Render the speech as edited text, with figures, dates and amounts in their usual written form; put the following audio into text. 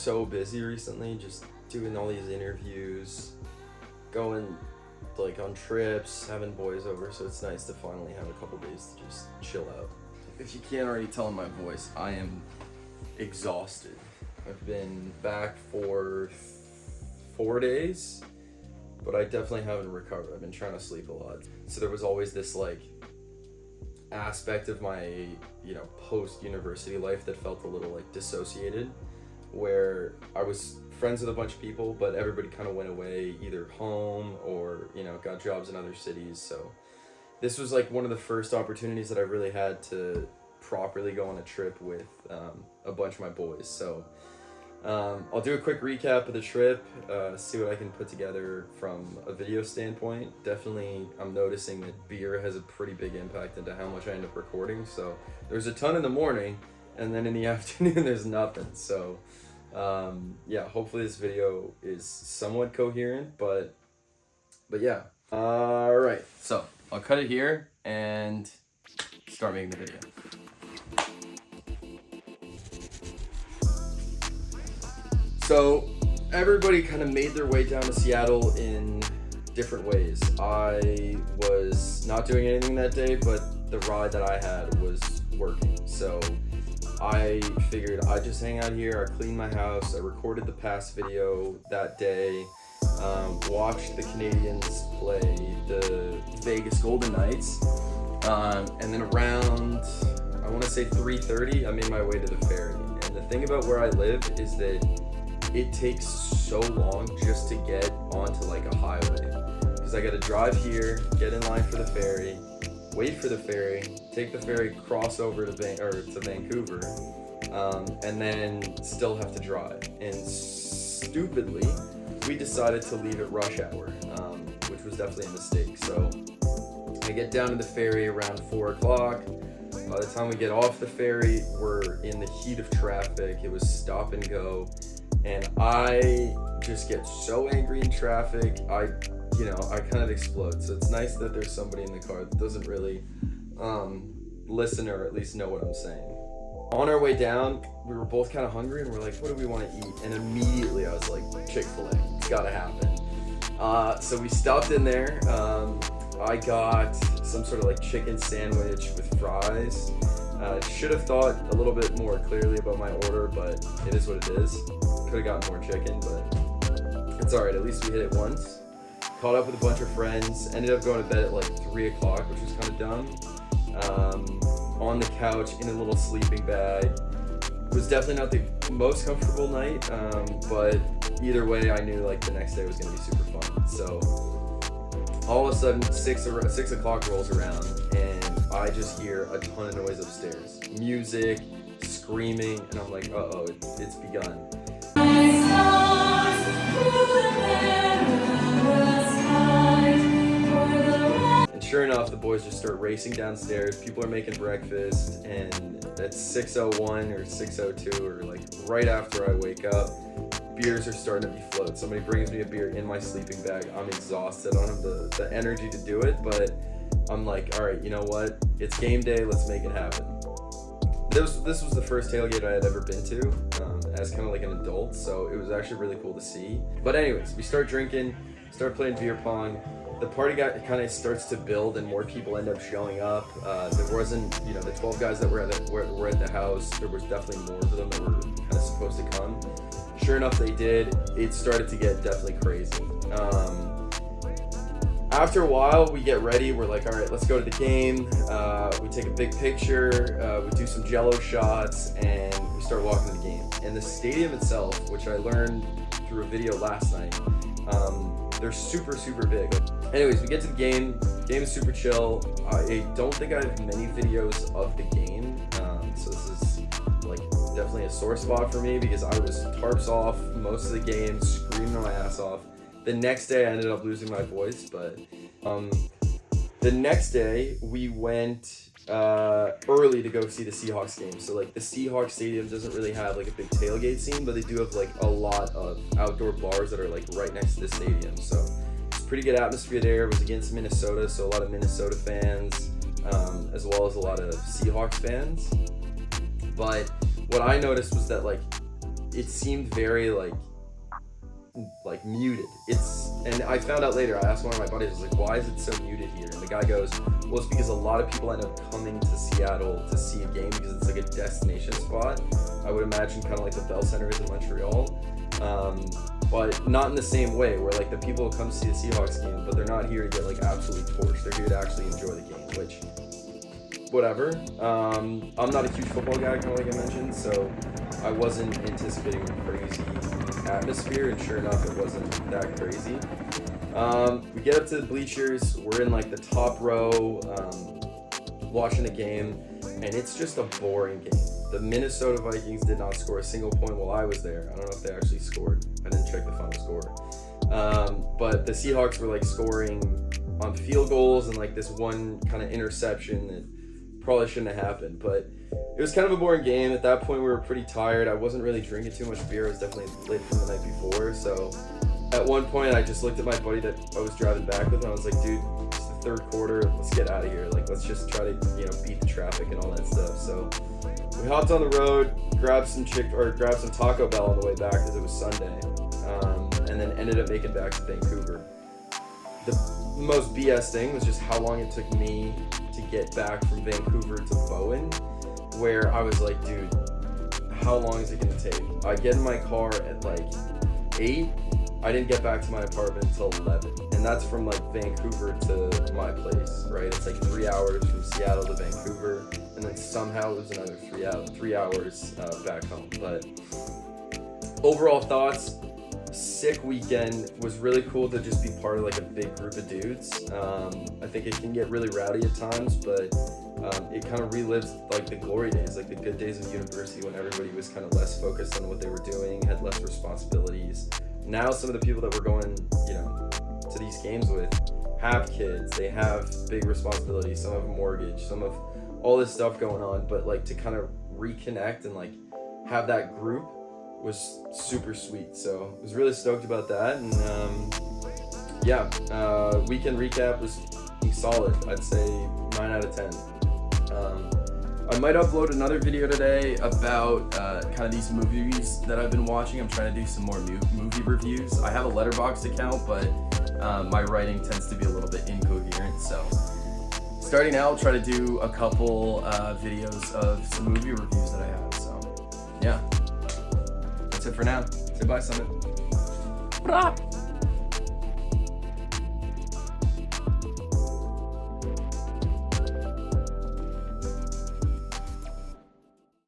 so busy recently, just doing all these interviews, going like on trips, having boys over, so it's nice to finally have a couple days to just chill out. If you can't already tell in my voice, I am exhausted. I've been back for 4 days, but I definitely haven't recovered. I've been trying to sleep a lot. So there was always this like aspect of my, post-university life that felt a little like dissociated, where I was friends with a bunch of people, but everybody kind of went away either home or, got jobs in other cities. So this was like one of the first opportunities that I really had to properly go on a trip with a bunch of my boys. So I'll do a quick recap of the trip, see what I can put together from a video standpoint. Definitely, I'm noticing that beer has a pretty big impact into how much I end up recording. So there's a ton in the morning, and then in the afternoon there's nothing. So yeah, hopefully this video is somewhat coherent, but yeah. All right, so I'll cut it here and start making the video. So everybody kind of made their way down to Seattle in different ways. I was not doing anything that day, but the ride that I had was working. So I figured I'd just hang out here, I cleaned my house, I recorded the past video that day, watched the Canadians play the Vegas Golden Knights, and then around, I want to say 3:30, I made my way to the ferry. And the thing about where I live is that it takes so long just to get onto like a highway, because I got to drive here, get in line for the ferry, wait for the ferry, take the ferry, cross over to Vancouver, and then still have to drive. And stupidly, we decided to leave at rush hour, which was definitely a mistake. So I get down to the ferry around 4 o'clock. By the time we get off the ferry, we're in the heat of traffic. It was stop and go. And I just get so angry in traffic, I kind of explode. So it's nice that there's somebody in the car that doesn't really listen or at least know what I'm saying. On our way down, we were both kind of hungry and we're like, what do we want to eat? And immediately I was like, Chick-fil-A, it's gotta happen. So we stopped in there. I got some sort of like chicken sandwich with fries. Should have thought a little bit more clearly about my order, but it is what it is. Could have gotten more chicken, but it's all right. At least we hit it once. Caught up with a bunch of friends. Ended up going to bed at like 3 o'clock, which was kind of dumb. On the couch in a little sleeping bag. It was definitely not the most comfortable night, but either way, I knew like the next day was going to be super fun. So all of a sudden, 6 o'clock rolls around, and I just hear a ton of noise upstairs. Music, screaming, and I'm like, uh-oh, it's begun. And sure enough, the boys just start racing downstairs. People are making breakfast, and at 6:01 or 6:02, or like right after I wake up, beers are starting to be flowed. Somebody brings me a beer in my sleeping bag. I'm exhausted. I don't have the energy to do it, but I'm like, all right, you know what? It's game day. Let's make it happen. This was the first tailgate I had ever been to as kind of like an adult, so it was actually really cool to see. But anyways, we start drinking, start playing beer pong. The party kind of starts to build, and more people end up showing up. There wasn't, the 12 guys that were at the house. There was definitely more of them that were kind of supposed to come. Sure enough, they did. It started to get definitely crazy. After a while, we get ready. We're like, all right, let's go to the game. We take a big picture. We do some Jello shots, and we start walking to the game. And the stadium itself, which I learned through a video last night, they're super, super big. Anyways, we get to the game. Game is super chill. I don't think I have many videos of the game, so this is like definitely a sore spot for me because I was tarps off most of the game, screaming my ass off. The next day I ended up losing my voice, but the next day we went early to go see the Seahawks game. So like the Seahawks stadium doesn't really have like a big tailgate scene, but they do have like a lot of outdoor bars that are like right next to the stadium. So it's a pretty good atmosphere there. It was against Minnesota, so a lot of Minnesota fans, as well as a lot of Seahawks fans. But what I noticed was that like it seemed very like muted. And I found out later, I asked one of my buddies, I was like, why is it so muted here? And the guy goes, well, it's because a lot of people end up coming to Seattle to see a game because it's like a destination spot. I would imagine kind of like the Bell Center is in Montreal. But not in the same way where like the people come see the Seahawks game, but they're not here to get like absolutely torched. They're here to actually enjoy the game, which, whatever. I'm not a huge football guy, kind of like I mentioned, so I wasn't anticipating a crazy atmosphere, and sure enough, it wasn't that crazy. We get up to the bleachers, we're in like the top row, watching the game, and it's just a boring game. The Minnesota Vikings did not score a single point while I was there. I don't know if they actually scored. I didn't check the final score. But the Seahawks were like scoring on field goals and like this one kind of interception that probably shouldn't have happened. But it was kind of a boring game. At that point, we were pretty tired. I wasn't really drinking too much beer. I was definitely late from the night before. So at one point, I just looked at my buddy that I was driving back with, and I was like, dude, it's the third quarter. Let's get out of here. Like, let's just try to, beat the traffic and all that stuff. So we hopped on the road, grabbed some Taco Bell on the way back because it was Sunday, and then ended up making back to Vancouver. The most BS thing was just how long it took me to get back from Vancouver to Bowen, where I was like, dude, how long is it going to take? I get in my car at like 8. I didn't get back to my apartment until 11. And that's from like Vancouver to my place, right? It's like 3 hours from Seattle to Vancouver. And then somehow it was another 3 hours back home. But overall thoughts, sick weekend. Was really cool to just be part of like a big group of dudes. I think it can get really rowdy at times, but it kind of relives like the glory days, like the good days of university when everybody was kind of less focused on what they were doing, had less responsibilities. Now some of the people that we're going, to these games with have kids, they have big responsibilities, some have a mortgage, some have all this stuff going on, but like to kind of reconnect and like have that group was super sweet. So I was really stoked about that. And weekend recap was solid. I'd say 9 out of 10. I might upload another video today about kind of these movies that I've been watching. I'm trying to do some more movie reviews. I have a Letterboxd account, but my writing tends to be a little bit incoherent. So starting out, I'll try to do a couple videos of some movie reviews that I have. So yeah, that's it for now. Say bye, Summit.